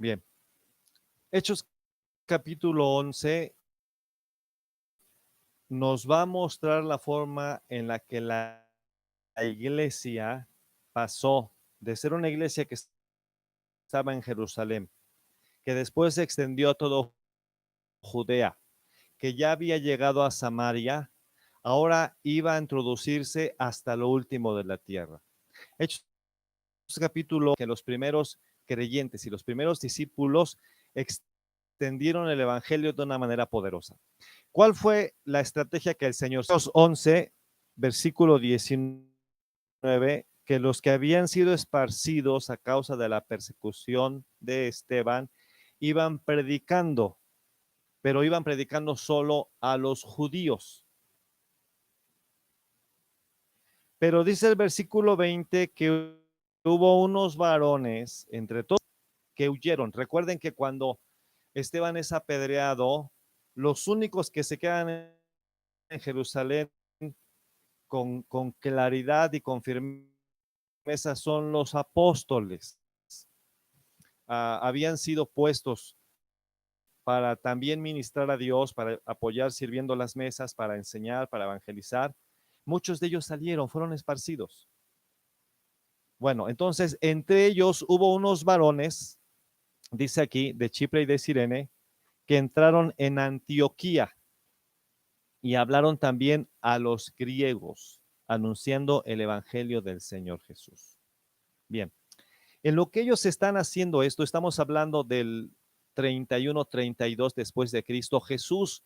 Bien, Hechos capítulo 11 nos va a mostrar la forma en la que la iglesia pasó de ser una iglesia que estaba en Jerusalén, que después se extendió a todo Judea, que ya había llegado a Samaria, ahora iba a introducirse hasta lo último de la tierra. Hechos capítulo que los primeros creyentes y los primeros discípulos extendieron el evangelio de una manera poderosa. ¿Cuál fue la estrategia que el Señor? 11, versículo 19, que los que habían sido esparcidos a causa de la persecución de Esteban iban predicando, pero iban predicando solo a los judíos. Pero dice el versículo 20 que hubo unos varones entre todos que huyeron. Recuerden que cuando Esteban es apedreado, los únicos que se quedan en Jerusalén con claridad y con firmeza son los apóstoles. Habían sido puestos para también ministrar a Dios, para apoyar sirviendo las mesas, para enseñar, para evangelizar. Muchos de ellos salieron, fueron esparcidos. Bueno, entonces entre ellos hubo unos varones, dice aquí, de Chipre y de Cirene, que entraron en Antioquía y hablaron también a los griegos, anunciando el evangelio del Señor Jesús. Bien, en lo que ellos están haciendo esto, estamos hablando del 31, 32 después de Cristo. Jesús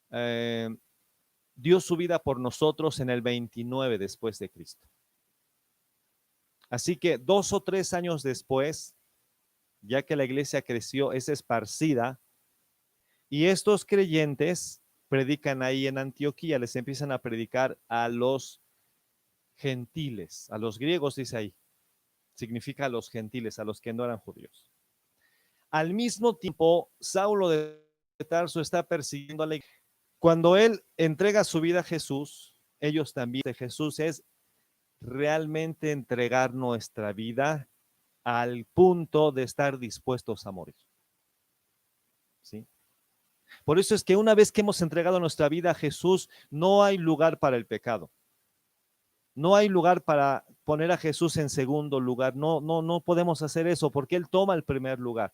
dio su vida por nosotros en el 29 después de Cristo. Así que 2 o 3 años después, ya que la iglesia creció, es esparcida, y estos creyentes predican ahí en Antioquía, les empiezan a predicar a los gentiles, a los griegos, dice ahí, significa a los gentiles, a los que no eran judíos. Al mismo tiempo, Saulo de Tarso está persiguiendo a la iglesia. Cuando él entrega su vida a Jesús, ellos también, de Jesús es realmente entregar nuestra vida al punto de estar dispuestos a morir. ¿Sí? Por eso es que una vez que hemos entregado nuestra vida a Jesús, no hay lugar para el pecado. No hay lugar para poner a Jesús en segundo lugar. No podemos hacer eso porque Él toma el primer lugar.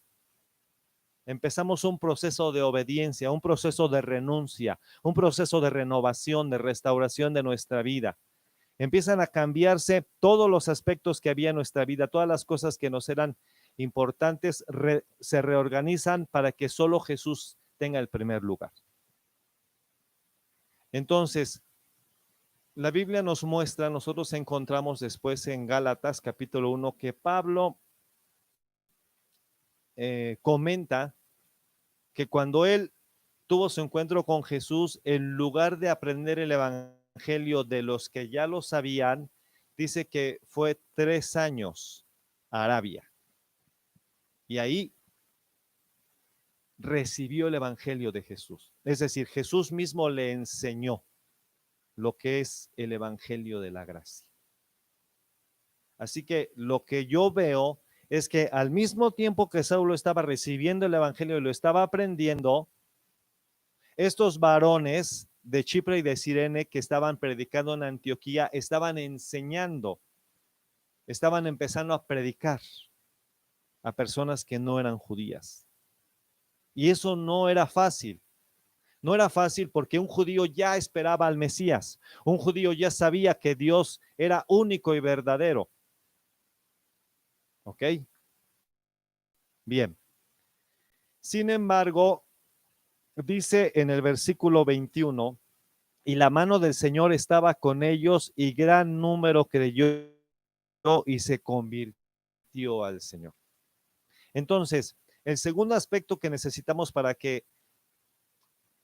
Empezamos un proceso de obediencia, un proceso de renuncia, un proceso de renovación, de restauración de nuestra vida. Empiezan a cambiarse todos los aspectos que había en nuestra vida, todas las cosas que nos eran importantes se reorganizan para que solo Jesús tenga el primer lugar. Entonces, la Biblia nos muestra, nosotros encontramos después en Gálatas capítulo 1 que Pablo comenta que cuando él tuvo su encuentro con Jesús, en lugar de aprender el evangelio de los que ya lo sabían, dice que fue 3 años a Arabia. Y ahí recibió el evangelio de Jesús. Es decir, Jesús mismo le enseñó lo que es el evangelio de la gracia. Así que lo que yo veo es que al mismo tiempo que Saulo estaba recibiendo el evangelio y lo estaba aprendiendo, estos varones de Chipre y de Cirene que estaban predicando en Antioquía estaban enseñando, estaban empezando a predicar a personas que no eran judías. Y eso no era fácil. No era fácil porque un judío ya esperaba al Mesías. Un judío ya sabía que Dios era único y verdadero. ¿Ok? Bien. Sin embargo, dice en el versículo 21, y la mano del Señor estaba con ellos y gran número creyó y se convirtió al Señor. Entonces, el segundo aspecto que necesitamos para que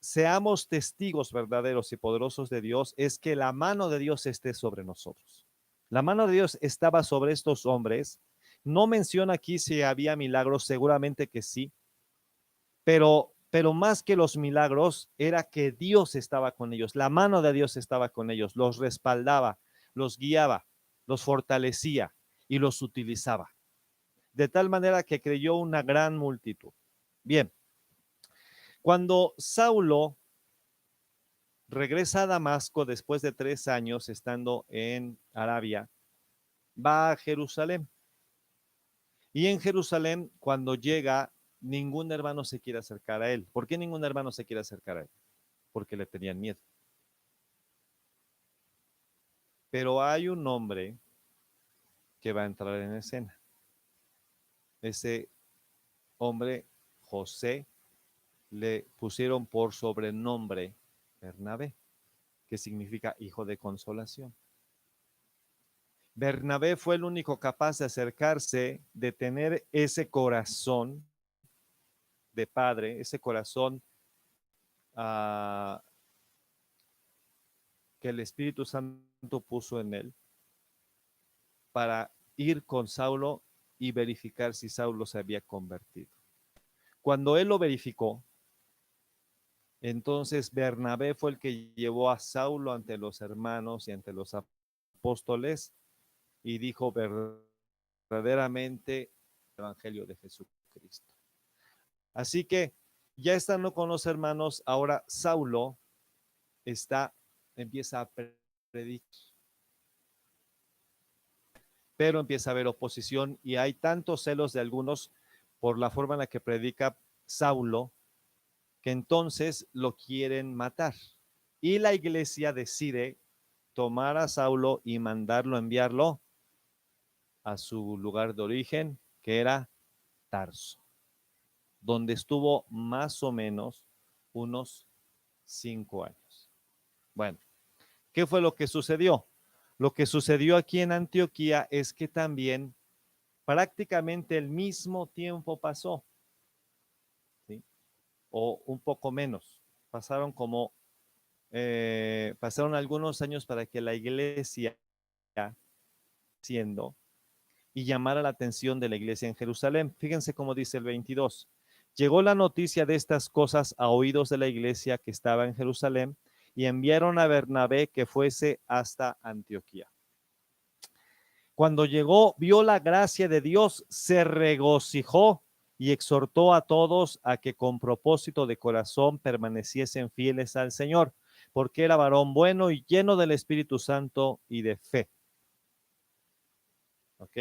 seamos testigos verdaderos y poderosos de Dios es que la mano de Dios esté sobre nosotros. La mano de Dios estaba sobre estos hombres. No menciona aquí si había milagros, seguramente que sí, pero más que los milagros era que Dios estaba con ellos, la mano de Dios estaba con ellos, los respaldaba, los guiaba, los fortalecía y los utilizaba. de tal manera que creyó una gran multitud. Bien, cuando Saulo regresa a Damasco después de 3 años estando en Arabia, va a Jerusalén. Y en Jerusalén, cuando llega, ningún hermano se quiere acercar a él. ¿Por qué ningún hermano se quiere acercar a él? Porque le tenían miedo. Pero hay un hombre que va a entrar en escena. Ese hombre, José, le pusieron por sobrenombre Bernabé, que significa hijo de consolación. Bernabé fue el único capaz de acercarse, de tener ese corazón de padre, ese corazón que el Espíritu Santo puso en él, para ir con Saulo y verificar si Saulo se había convertido. Cuando él lo verificó, entonces Bernabé fue el que llevó a Saulo ante los hermanos y ante los apóstoles y dijo verdaderamente el Evangelio de Jesucristo. Así que ya estando con los hermanos, ahora Saulo empieza a predicar, pero empieza a haber oposición y hay tantos celos de algunos por la forma en la que predica Saulo, que entonces lo quieren matar. Y la iglesia decide tomar a Saulo y mandarlo, enviarlo a su lugar de origen, que era Tarso, donde estuvo más o menos unos 5 años. Bueno, ¿qué fue lo que sucedió? Lo que sucedió aquí en Antioquía es que también prácticamente el mismo tiempo pasó, ¿sí? O un poco menos. Pasaron algunos años para que la iglesia siendo y llamara la atención de la iglesia en Jerusalén. Fíjense cómo dice el 22. Llegó la noticia de estas cosas a oídos de la iglesia que estaba en Jerusalén y enviaron a Bernabé que fuese hasta Antioquía. Cuando llegó, vio la gracia de Dios, se regocijó y exhortó a todos a que con propósito de corazón permaneciesen fieles al Señor, porque era varón bueno y lleno del Espíritu Santo y de fe. ¿Ok?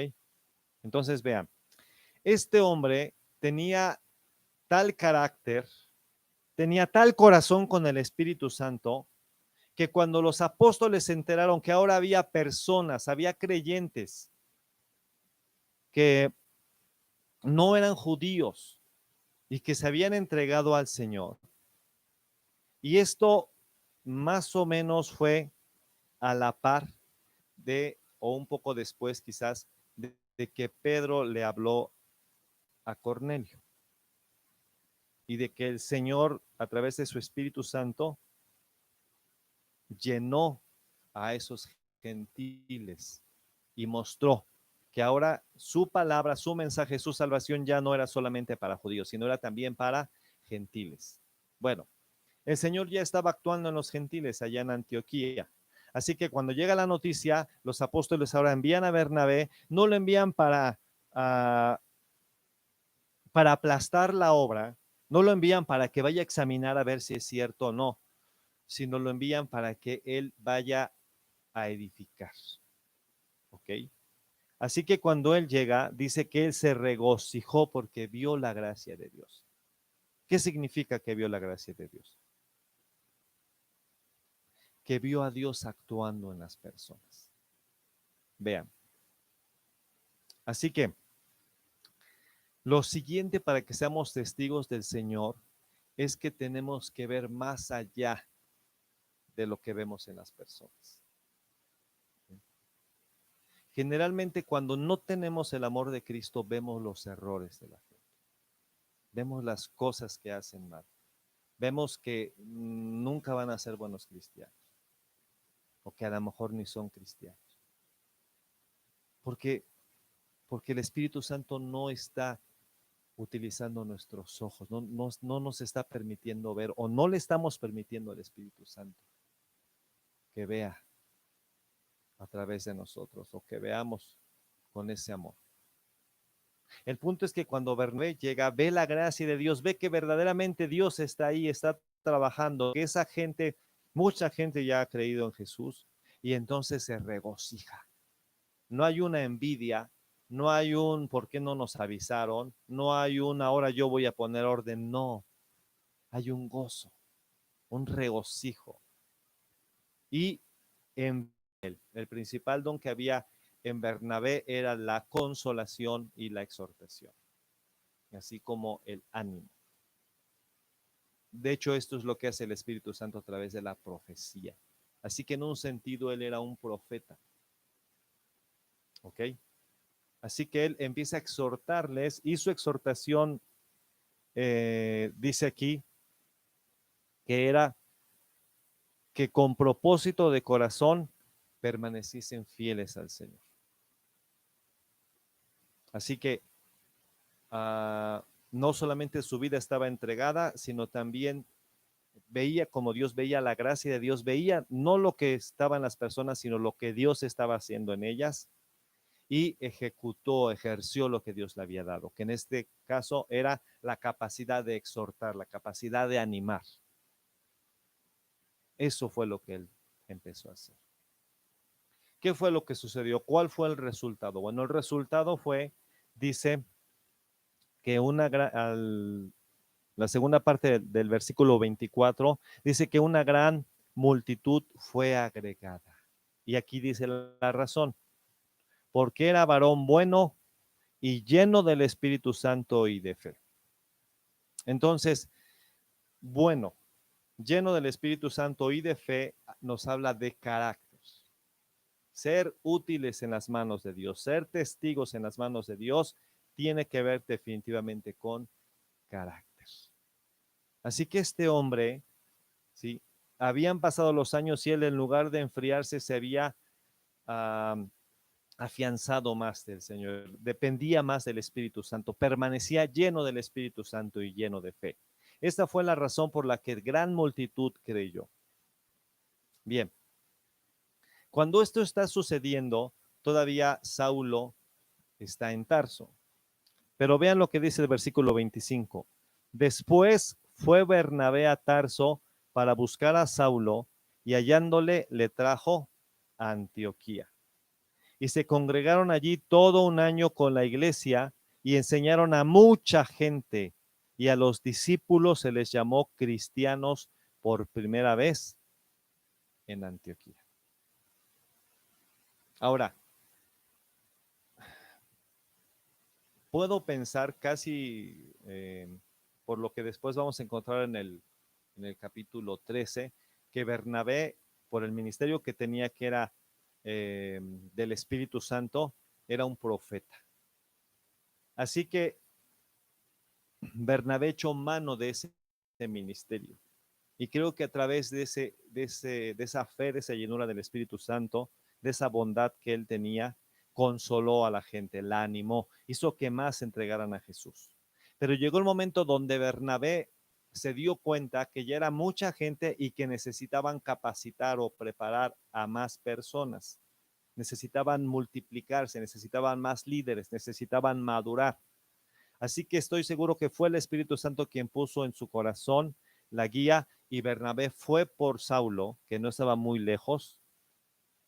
Entonces vean, este hombre tenía tal carácter, tenía tal corazón con el Espíritu Santo, que cuando los apóstoles se enteraron que ahora había personas, había creyentes que no eran judíos y que se habían entregado al Señor, y esto más o menos fue a la par o un poco después quizás, de que Pedro le habló a Cornelio y de que el Señor a través de su Espíritu Santo llenó a esos gentiles y mostró que ahora su palabra, su mensaje, su salvación ya no era solamente para judíos, sino era también para gentiles. Bueno, el Señor ya estaba actuando en los gentiles allá en Antioquía. Así que cuando llega la noticia, los apóstoles ahora envían a Bernabé, no lo envían para aplastar la obra, no lo envían para que vaya a examinar a ver si es cierto o no, sino lo envían para que él vaya a edificar. ¿Ok? Así que cuando él llega, dice que él se regocijó porque vio la gracia de Dios. ¿Qué significa que vio la gracia de Dios? Que vio a Dios actuando en las personas. Vean. Así que lo siguiente para que seamos testigos del Señor es que tenemos que ver más allá de lo que vemos en las personas. Generalmente cuando no tenemos el amor de Cristo vemos los errores de la gente, vemos las cosas que hacen mal, vemos que nunca van a ser buenos cristianos o que a lo mejor ni son cristianos, porque el Espíritu Santo no está utilizando nuestros ojos, no nos está permitiendo ver, o no le estamos permitiendo al Espíritu Santo que vea a través de nosotros o que veamos con ese amor. El punto es que cuando Bernabé llega, ve la gracia de Dios, ve que verdaderamente Dios está ahí, está trabajando, que esa gente, mucha gente ya ha creído en Jesús y entonces se regocija. No hay una envidia, no hay un ¿por qué no nos avisaron? No hay un ahora yo voy a poner orden, no. Hay un gozo, un regocijo. Y en el principal don que había en Bernabé era la consolación y la exhortación, así como el ánimo. De hecho, esto es lo que hace el Espíritu Santo a través de la profecía. Así que en un sentido él era un profeta. ¿Ok? Así que él empieza a exhortarles y su exhortación dice aquí que era que con propósito de corazón permaneciesen fieles al Señor. Así que no solamente su vida estaba entregada, sino también veía como Dios veía la gracia de Dios, veía no lo que estaba en las personas, sino lo que Dios estaba haciendo en ellas y ejerció lo que Dios le había dado, que en este caso era la capacidad de exhortar, la capacidad de animar. Eso fue lo que él empezó a hacer. ¿Qué fue lo que sucedió? ¿Cuál fue el resultado? Bueno, el resultado fue, dice, que la segunda parte del versículo 24, dice que una gran multitud fue agregada. Y aquí dice la razón, porque era varón bueno y lleno del Espíritu Santo y de fe. Entonces, bueno, lleno del Espíritu Santo y de fe, nos habla de carácter. Ser útiles en las manos de Dios, ser testigos en las manos de Dios, tiene que ver definitivamente con carácter. Así que este hombre, ¿sí? Habían pasado los años y él en lugar de enfriarse se había afianzado más del Señor, dependía más del Espíritu Santo, permanecía lleno del Espíritu Santo y lleno de fe. Esta fue la razón por la que gran multitud creyó. Bien, cuando esto está sucediendo, todavía Saulo está en Tarso. Pero vean lo que dice el versículo 25. Después fue Bernabé a Tarso para buscar a Saulo y hallándole le trajo a Antioquía. Y se congregaron allí todo un año con la iglesia y enseñaron a mucha gente y a los discípulos se les llamó cristianos por primera vez en Antioquía. Ahora, puedo pensar casi por lo que después vamos a encontrar en el capítulo 13, que Bernabé, por el ministerio que tenía, que era del Espíritu Santo, era un profeta. Así que Bernabé echó mano de ese ministerio. Y creo que a través de esa fe, de esa llenura del Espíritu Santo, de esa bondad que él tenía, consoló a la gente, la animó, hizo que más se entregaran a Jesús. Pero llegó el momento donde Bernabé se dio cuenta que ya era mucha gente y que necesitaban capacitar o preparar a más personas. Necesitaban multiplicarse, necesitaban más líderes, necesitaban madurar. Así que estoy seguro que fue el Espíritu Santo quien puso en su corazón la guía y Bernabé fue por Saulo, que no estaba muy lejos.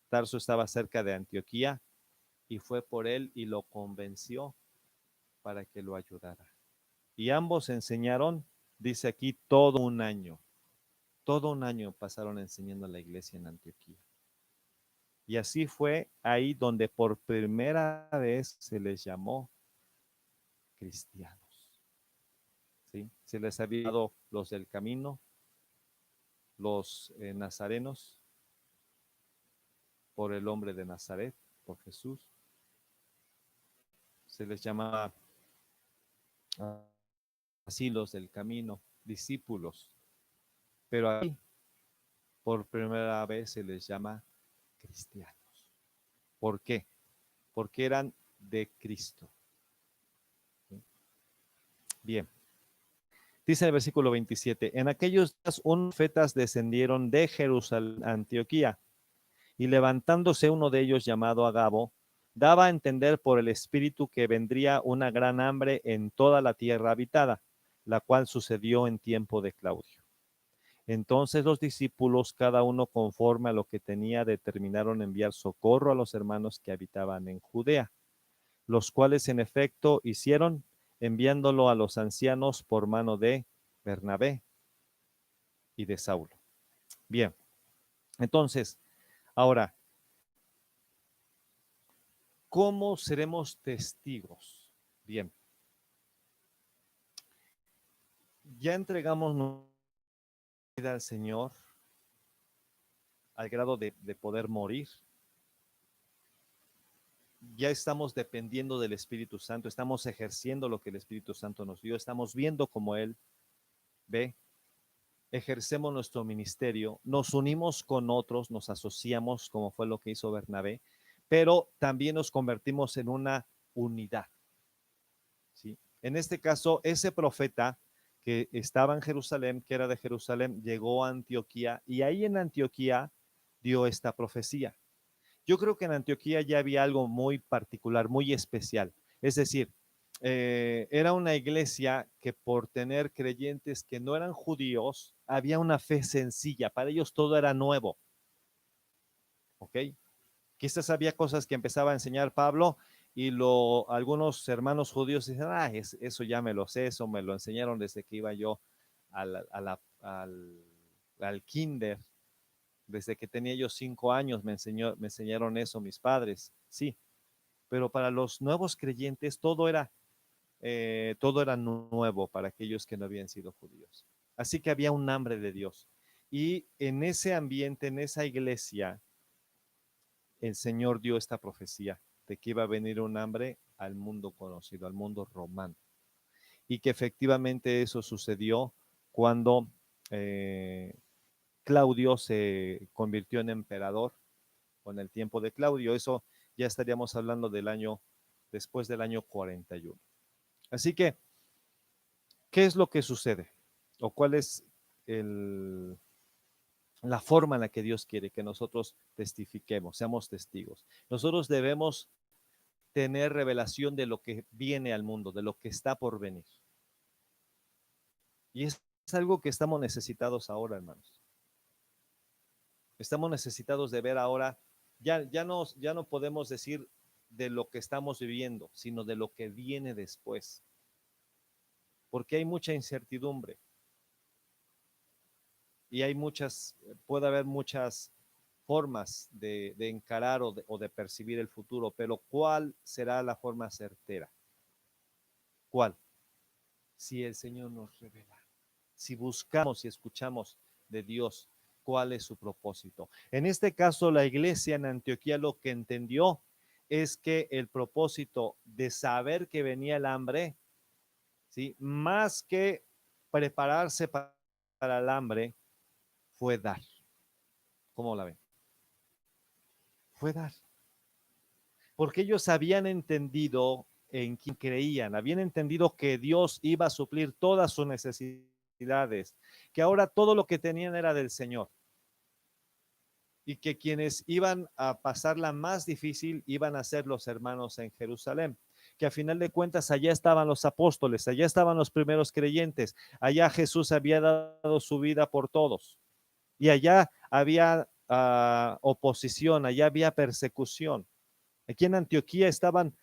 Tarso estaba cerca de Antioquía y fue por él y lo convenció para que lo ayudara. Y ambos enseñaron, dice aquí, todo un año. Todo un año pasaron enseñando a la iglesia en Antioquía. Y así fue ahí donde por primera vez se les llamó cristianos. ¿Sí? Se les había dado los del camino, los nazarenos, por el hombre de Nazaret, por Jesús. Se les llama así los del camino, discípulos. Pero ahí, por primera vez, se les llama cristianos. ¿Por qué? Porque eran de Cristo. ¿Sí? Bien. Dice el versículo 27, en aquellos días unos profetas descendieron de Jerusalén a Antioquía, y levantándose uno de ellos llamado Agabo, daba a entender por el Espíritu que vendría una gran hambre en toda la tierra habitada, la cual sucedió en tiempo de Claudio. Entonces los discípulos, cada uno conforme a lo que tenía, determinaron enviar socorro a los hermanos que habitaban en Judea, los cuales en efecto hicieron, enviándolo a los ancianos por mano de Bernabé y de Saulo. Bien, entonces, ahora, ¿cómo seremos testigos? Bien, ya entregamos nuestra vida al Señor al grado de poder morir. Ya estamos dependiendo del Espíritu Santo, estamos ejerciendo lo que el Espíritu Santo nos dio, estamos viendo como Él ve, ejercemos nuestro ministerio, nos unimos con otros, nos asociamos, como fue lo que hizo Bernabé, pero también nos convertimos en una unidad. ¿Sí? En este caso, ese profeta que estaba en Jerusalén, que era de Jerusalén, llegó a Antioquía y ahí en Antioquía dio esta profecía. Yo creo que en Antioquía ya había algo muy particular, muy especial. Es decir, era una iglesia que por tener creyentes que no eran judíos, había una fe sencilla. Para ellos todo era nuevo. ¿Ok? Quizás había cosas que empezaba a enseñar Pablo y algunos hermanos judíos dicen, eso ya me lo sé, eso me lo enseñaron desde que iba yo al kinder. Desde que tenía yo 5 años me enseñaron eso mis padres, sí, pero para los nuevos creyentes todo era nuevo para aquellos que no habían sido judíos. Así que había un hambre de Dios. Y en ese ambiente, en esa iglesia, el Señor dio esta profecía de que iba a venir un hambre al mundo conocido, al mundo romano. Y que efectivamente eso sucedió cuando Claudio se convirtió en emperador con el tiempo de Claudio. Eso ya estaríamos hablando después del año 41. Así que, ¿qué es lo que sucede? ¿O cuál es la forma en la que Dios quiere que nosotros testifiquemos, seamos testigos? Nosotros debemos tener revelación de lo que viene al mundo, de lo que está por venir. Y es algo que estamos necesitados ahora, hermanos. Estamos necesitados de ver ahora, ya no podemos decir de lo que estamos viviendo, sino de lo que viene después. Porque hay mucha incertidumbre y puede haber muchas formas de encarar o de percibir el futuro, pero ¿cuál será la forma certera? ¿Cuál? Si el Señor nos revela, si buscamos y escuchamos de Dios, ¿cuál es su propósito? En este caso, la iglesia en Antioquía lo que entendió es que el propósito de saber que venía el hambre, ¿sí? Más que prepararse para el hambre, fue dar. ¿Cómo la ven? Fue dar. Porque ellos habían entendido en quien creían, habían entendido que Dios iba a suplir todas sus necesidades, que ahora todo lo que tenían era del Señor y que quienes iban a pasarla más difícil iban a ser los hermanos en Jerusalén, que a final de cuentas allá estaban los apóstoles, allá estaban los primeros creyentes, allá Jesús había dado su vida por todos y allá había oposición, allá había persecución. Aquí en Antioquía estaban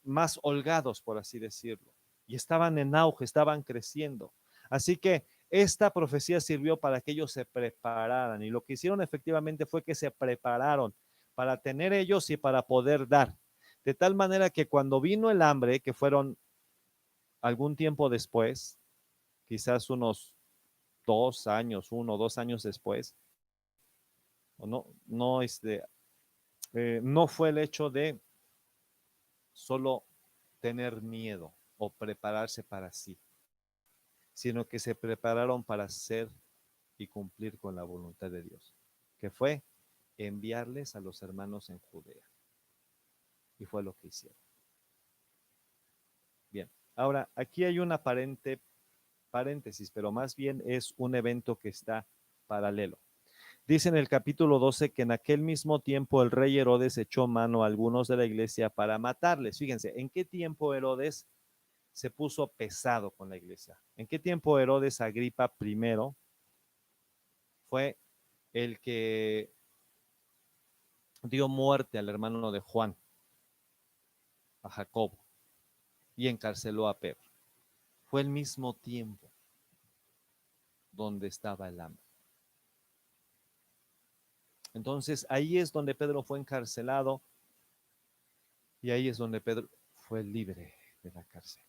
más holgados, por así decirlo, y estaban en auge, estaban creciendo. Así que esta profecía sirvió para que ellos se prepararan y lo que hicieron efectivamente fue que se prepararon para tener ellos y para poder dar. De tal manera que cuando vino el hambre, que fueron algún tiempo después, quizás unos 2 años, 1 o 2 años después, o no fue el hecho de solo tener miedo o prepararse para sí, sino que se prepararon para hacer y cumplir con la voluntad de Dios, que fue enviarles a los hermanos en Judea. Y fue lo que hicieron. Bien, ahora aquí hay una paréntesis, pero más bien es un evento que está paralelo. Dice en el capítulo 12 que en aquel mismo tiempo el rey Herodes echó mano a algunos de la iglesia para matarles. Fíjense, ¿en qué tiempo Herodes se puso pesado con la iglesia? ¿En qué tiempo Herodes Agripa I fue el que dio muerte al hermano de Juan, a Jacobo, y encarceló a Pedro? Fue el mismo tiempo donde estaba el hambre. Entonces ahí es donde Pedro fue encarcelado y ahí es donde Pedro fue libre de la cárcel,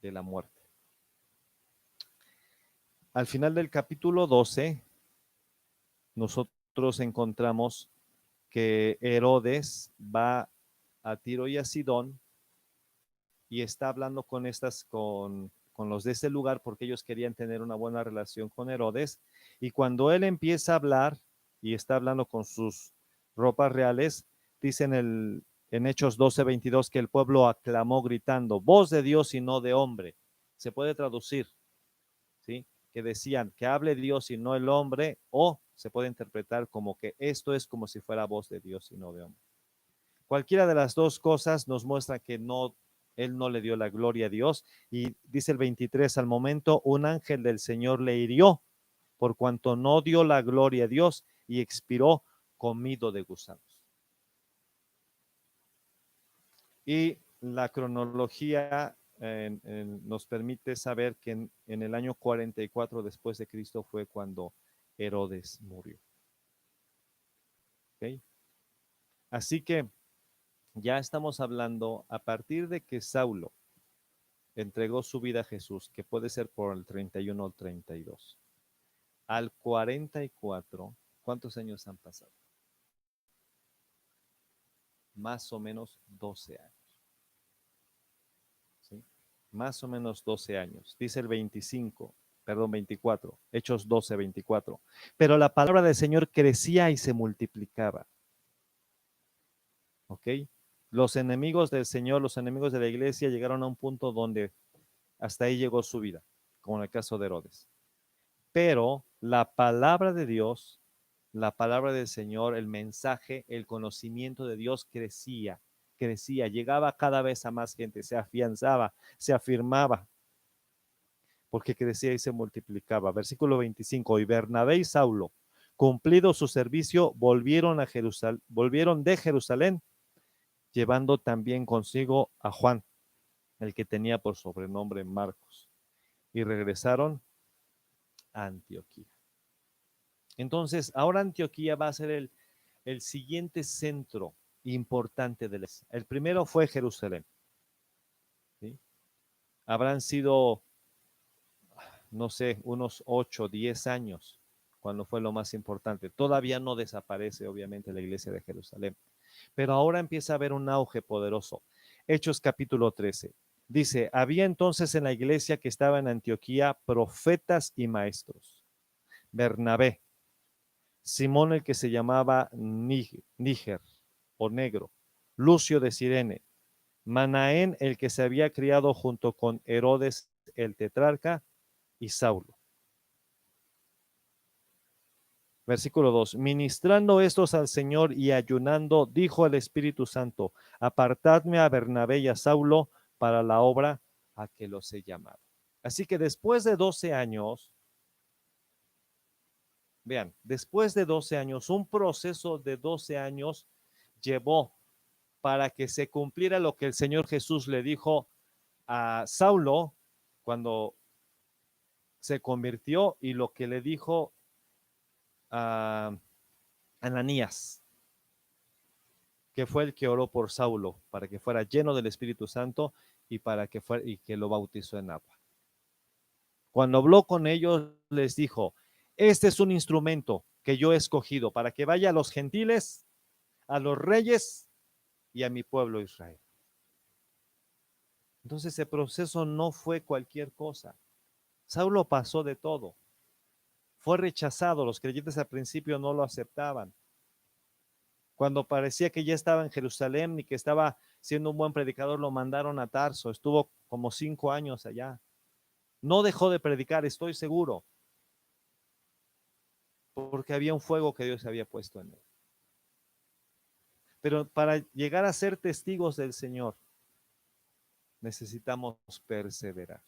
de la muerte. Al final del capítulo 12, nosotros encontramos que Herodes va a Tiro y a Sidón y está hablando con los de ese lugar porque ellos querían tener una buena relación con Herodes. Y cuando él empieza a hablar y está hablando con sus ropas reales, dice en Hechos 12:22 que el pueblo aclamó gritando, voz de Dios y no de hombre. Se puede traducir, ¿sí? Que decían que hable Dios y no el hombre, o se puede interpretar como que esto es como si fuera voz de Dios y no de hombre. Cualquiera de las dos cosas nos muestra que él no le dio la gloria a Dios. Y dice el 23, al momento un ángel del Señor le hirió por cuanto no dio la gloria a Dios y expiró comido de gusanos. Y la cronología nos permite saber que en el año 44 después de Cristo fue cuando Herodes murió. ¿Okay? Así que ya estamos hablando a partir de que Saulo entregó su vida a Jesús, que puede ser por el 31 o 32. Al 44, ¿cuántos años han pasado? Más o menos 12 años. ¿Sí? Más o menos 12 años. Dice el 24, Hechos 12, 24. Pero la palabra del Señor crecía y se multiplicaba. ¿Ok? Los enemigos del Señor, los enemigos de la iglesia llegaron a un punto donde hasta ahí llegó su vida, como en el caso de Herodes. Pero la palabra de Dios, la palabra del Señor, el mensaje, el conocimiento de Dios crecía, llegaba cada vez a más gente, se afianzaba, se afirmaba, porque crecía y se multiplicaba. Versículo 25, y Bernabé y Saulo, cumplido su servicio, volvieron de Jerusalén, llevando también consigo a Juan, el que tenía por sobrenombre Marcos, y regresaron a Antioquía. Entonces, ahora Antioquía va a ser el siguiente centro importante de la iglesia. El primero fue Jerusalén. ¿Sí? Habrán sido, no sé, unos 8, 10 años cuando fue lo más importante. Todavía no desaparece, obviamente, la iglesia de Jerusalén. Pero ahora empieza a haber un auge poderoso. Hechos capítulo 13. Dice, había entonces en la iglesia que estaba en Antioquía profetas y maestros. Bernabé, Simón el que se llamaba Níger o Negro, Lucio de Cirene, Manaén el que se había criado junto con Herodes el tetrarca y Saulo. Versículo 2, ministrando estos al Señor y ayunando, dijo el Espíritu Santo, apartadme a Bernabé y a Saulo para la obra a que los he llamado. Así que después de 12 años, vean, después de 12 años, un proceso de 12 años llevó para que se cumpliera lo que el Señor Jesús le dijo a Saulo cuando se convirtió y lo que le dijo a Ananías, que fue el que oró por Saulo para que fuera lleno del Espíritu Santo y para que fuera, y que lo bautizó en agua. Cuando habló con ellos, les dijo, este es un instrumento que yo he escogido para que vaya a los gentiles, a los reyes y a mi pueblo Israel. Entonces ese proceso no fue cualquier cosa. Saulo pasó de todo. Fue rechazado. Los creyentes al principio no lo aceptaban. Cuando parecía que ya estaba en Jerusalén y que estaba siendo un buen predicador, lo mandaron a Tarso. Estuvo como 5 años allá. No dejó de predicar, estoy seguro. porque había un fuego que Dios había puesto en él. Pero para llegar a ser testigos del Señor, necesitamos perseverar,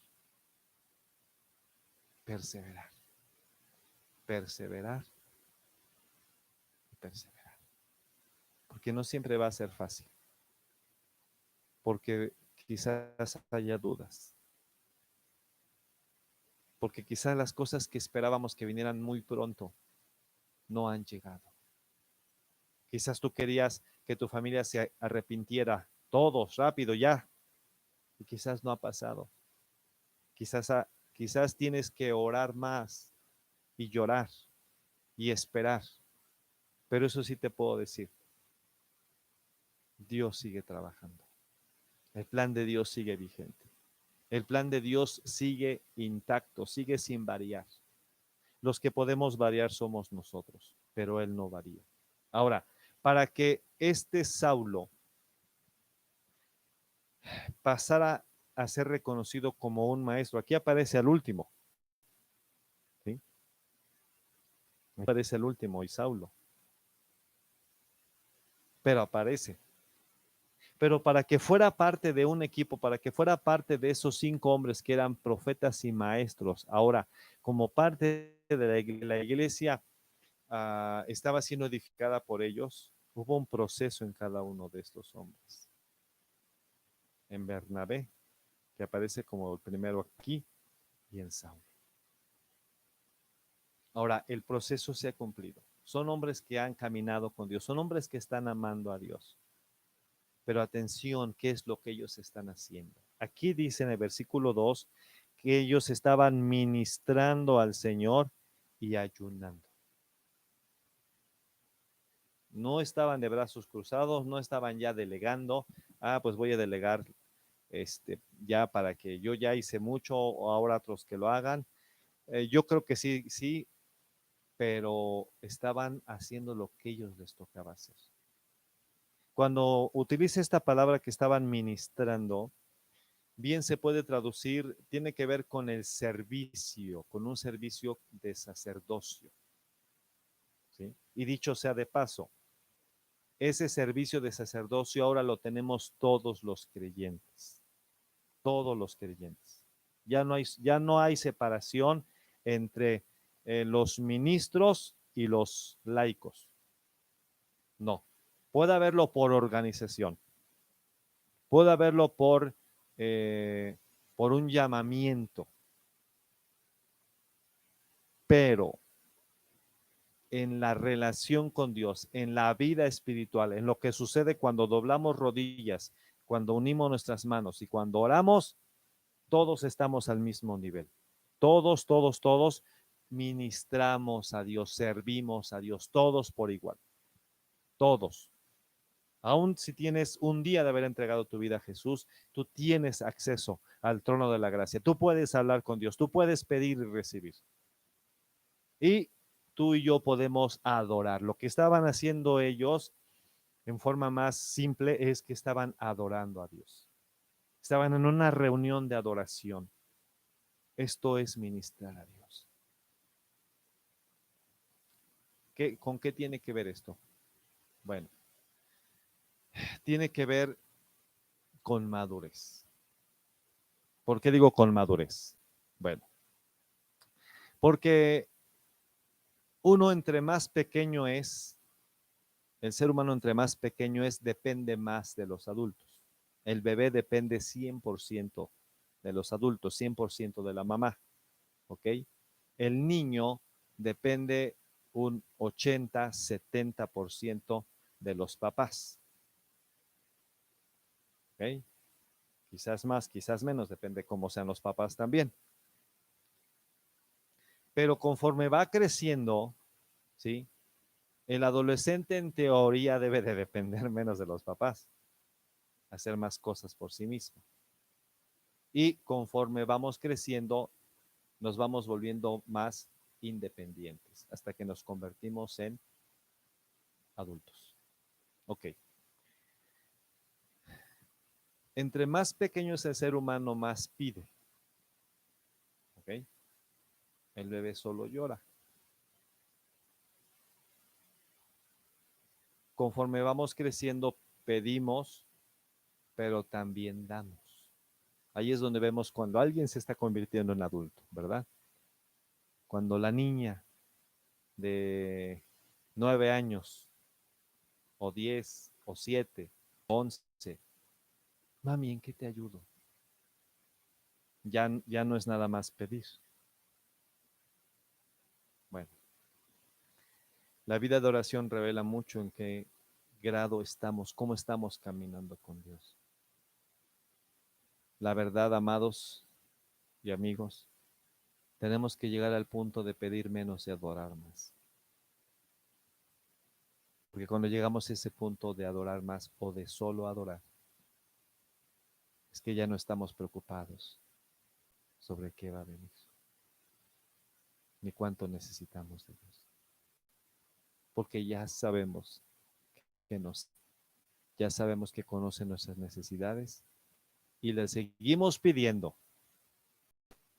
perseverar, perseverar, perseverar. Porque no siempre va a ser fácil, porque quizás haya dudas, porque quizás las cosas que esperábamos que vinieran muy pronto no han llegado. Quizás tú querías que tu familia se arrepintiera, todos, rápido, ya, y quizás no ha pasado. Quizás tienes que orar más y llorar y esperar. Pero eso sí te puedo decir, Dios sigue trabajando. El plan de Dios sigue vigente. El plan de Dios sigue intacto, sigue sin variar. Los que podemos variar somos nosotros, pero Él no varía. Ahora, para que este Saulo pasara a ser reconocido como un maestro, aquí aparece al último, ¿sí? Aparece el último y Saulo, pero aparece. Pero para que fuera parte de un equipo, para que fuera parte de esos 5 hombres que eran profetas y maestros, ahora, como parte de la iglesia estaba siendo edificada por ellos, hubo un proceso en cada uno de estos hombres. En Bernabé, que aparece como el primero aquí, y en Saulo. Ahora, el proceso se ha cumplido. Son hombres que han caminado con Dios, son hombres que están amando a Dios. Pero atención, ¿qué es lo que ellos están haciendo? Aquí dice en el versículo 2 que ellos estaban ministrando al Señor y ayunando. No estaban de brazos cruzados, no estaban ya delegando, pues voy a delegar ya para que yo ya hice mucho o ahora otros que lo hagan. Yo creo que sí, sí, pero estaban haciendo lo que ellos les tocaba hacer. Cuando utilice esta palabra que estaban ministrando, bien se puede traducir, tiene que ver con el servicio, con un servicio de sacerdocio. ¿Sí? Y dicho sea de paso, ese servicio de sacerdocio ahora lo tenemos todos los creyentes, todos los creyentes. Ya no hay separación entre los ministros y los laicos. No, puede haberlo por organización, puede haberlo por un llamamiento, pero en la relación con Dios, en la vida espiritual, en lo que sucede cuando doblamos rodillas, cuando unimos nuestras manos y cuando oramos, todos estamos al mismo nivel. Todos, todos, todos ministramos a Dios, servimos a Dios, todos por igual. Todos. Aún si tienes un día de haber entregado tu vida a Jesús, tú tienes acceso al trono de la gracia. Tú puedes hablar con Dios, tú puedes pedir y recibir. Y tú y yo podemos adorar. Lo que estaban haciendo ellos en forma más simple es que estaban adorando a Dios. Estaban en una reunión de adoración. Esto es ministrar a Dios. ¿Con qué tiene que ver esto? Bueno, tiene que ver con madurez. ¿Por qué digo con madurez? Bueno, porque uno entre más pequeño es, el ser humano entre más pequeño es, depende más de los adultos. El bebé depende 100% de los adultos, 100% de la mamá, ¿ok? El niño depende un 80-70% de los papás, ¿ok? Quizás más, quizás menos, depende cómo sean los papás también. Pero conforme va creciendo, ¿sí? El adolescente en teoría debe de depender menos de los papás, hacer más cosas por sí mismo. Y conforme vamos creciendo, nos vamos volviendo más independientes hasta que nos convertimos en adultos. Ok. Entre más pequeño es el ser humano, más pide. Ok. El bebé solo llora. conforme vamos creciendo, pedimos, pero también damos. Ahí es donde vemos cuando alguien se está convirtiendo en adulto, ¿verdad? Cuando la niña de 9 años, o 10, o 7, 11, mami, ¿en qué te ayudo? Ya no es nada más pedir. Bueno, la vida de oración revela mucho en qué grado estamos, cómo estamos caminando con Dios. La verdad, amados y amigos, tenemos que llegar al punto de pedir menos y adorar más. Porque cuando llegamos a ese punto de adorar más o de solo adorar, es que ya no estamos preocupados sobre qué va a venir, ni cuánto necesitamos de Dios. Porque ya sabemos que ya sabemos que conoce nuestras necesidades y le seguimos pidiendo.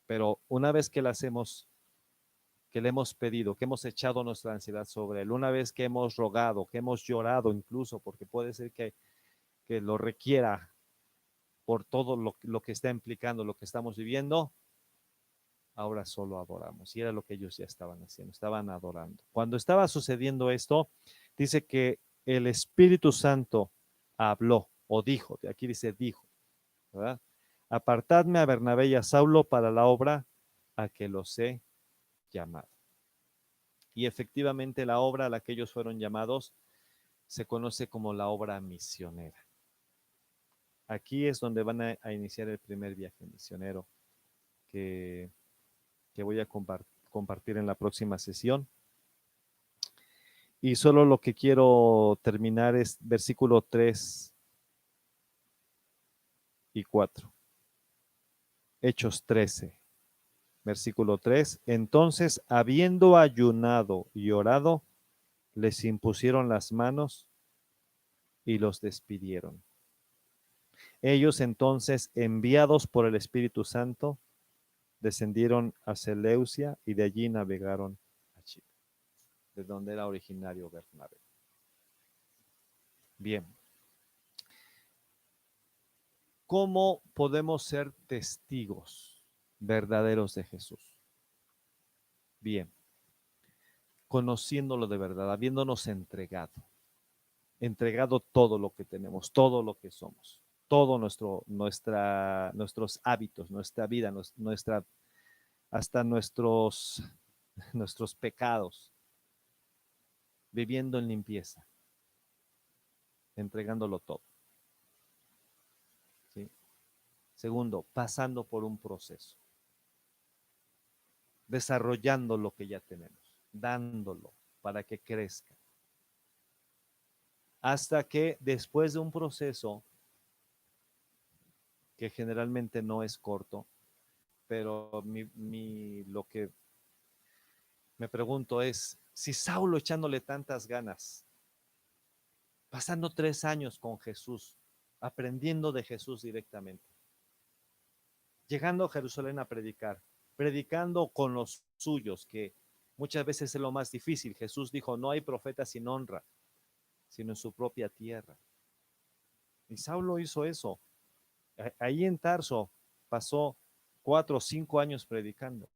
Pero una vez que que le hemos pedido, que hemos echado nuestra ansiedad sobre él, una vez que hemos rogado, que hemos llorado incluso, porque puede ser que lo requiera por todo lo que está implicando, lo que estamos viviendo, ahora solo adoramos. Y era lo que ellos ya estaban haciendo, estaban adorando. Cuando estaba sucediendo esto, dice que el Espíritu Santo habló o dijo, de aquí dice dijo, ¿verdad? Apartadme a Bernabé y a Saulo para la obra a que los he llamado. Y efectivamente la obra a la que ellos fueron llamados se conoce como la obra misionera. Aquí es donde van a iniciar el primer viaje misionero que voy a compartir en la próxima sesión. Y solo lo que quiero terminar es versículo 3 y 4. Hechos 13, versículo 3. Entonces, habiendo ayunado y orado, les impusieron las manos y los despidieron. Ellos entonces, enviados por el Espíritu Santo, descendieron a Seleucia y de allí navegaron a Chipre, de donde era originario Bernabé. Bien. ¿Cómo podemos ser testigos verdaderos de Jesús? Bien, conociéndolo de verdad, habiéndonos entregado todo lo que tenemos, todo lo que somos, todo nuestros hábitos, nuestra vida, hasta nuestros pecados, viviendo en limpieza, entregándolo todo. ¿Sí? Segundo, pasando por un proceso, desarrollando lo que ya tenemos, dándolo para que crezca. Hasta que después de un proceso que generalmente no es corto, pero lo que me pregunto es, si Saulo echándole tantas ganas, pasando 3 años con Jesús, aprendiendo de Jesús directamente, llegando a Jerusalén a predicar, predicando con los suyos, que muchas veces es lo más difícil. Jesús dijo, no hay profeta sin honra, sino en su propia tierra. Y Saulo hizo eso. Ahí en Tarso pasó 4 o 5 años predicando.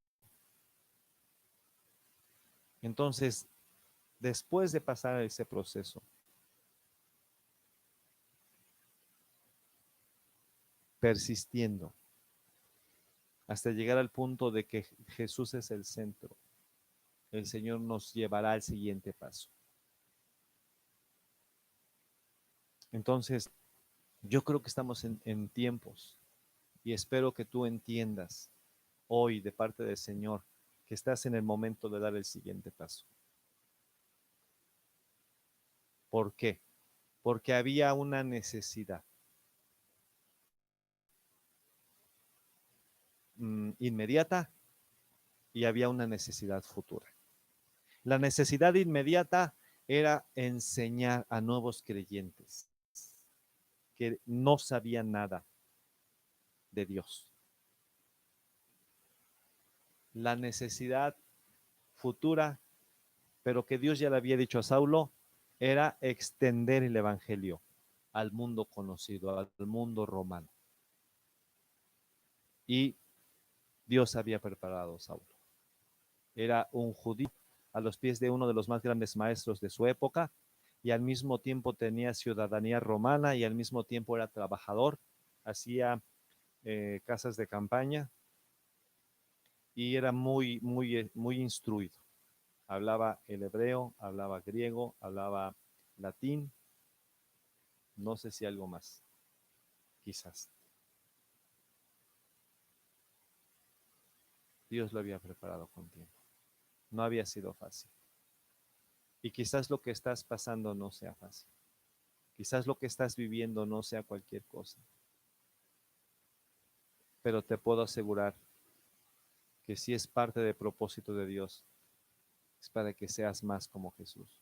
Entonces, después de pasar ese proceso, persistiendo, hasta llegar al punto de que Jesús es el centro, el Señor nos llevará al siguiente paso. Entonces, yo creo que estamos en tiempos y espero que tú entiendas hoy de parte del Señor que estás en el momento de dar el siguiente paso. ¿Por qué? Porque había una necesidad inmediata y había una necesidad futura. La necesidad inmediata era enseñar a nuevos creyentes que no sabían nada de Dios. La necesidad futura, pero que Dios ya le había dicho a Saulo, era extender el evangelio al mundo conocido, al mundo romano. Y Dios había preparado a Saulo. Era un judío a los pies de uno de los más grandes maestros de su época, y al mismo tiempo tenía ciudadanía romana y al mismo tiempo era trabajador, hacía casas de campaña y era muy instruido. Hablaba el hebreo, hablaba griego, hablaba latín, no sé si algo más, quizás. Dios lo había preparado con tiempo. No había sido fácil. Y quizás lo que estás pasando no sea fácil. Quizás lo que estás viviendo no sea cualquier cosa. Pero te puedo asegurar que si es parte del propósito de Dios, es para que seas más como Jesús.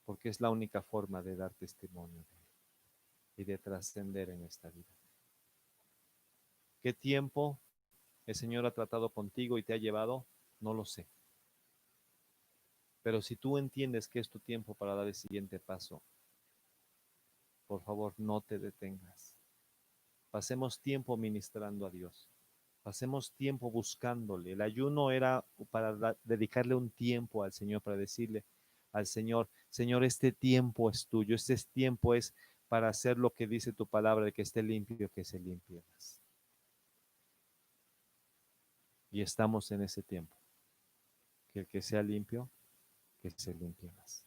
Porque es la única forma de dar testimonio de Él y de trascender en esta vida. ¿Qué tiempo el Señor ha tratado contigo y te ha llevado? No lo sé. Pero si tú entiendes que es tu tiempo para dar el siguiente paso, por favor, no te detengas. Pasemos tiempo ministrando a Dios. Pasemos tiempo buscándole. El ayuno era para dedicarle un tiempo al Señor, para decirle al Señor, Señor, este tiempo es tuyo, este tiempo es para hacer lo que dice tu palabra, de que esté limpio, que se limpie más. Y estamos en ese tiempo. Que el que sea limpio, que se limpie más.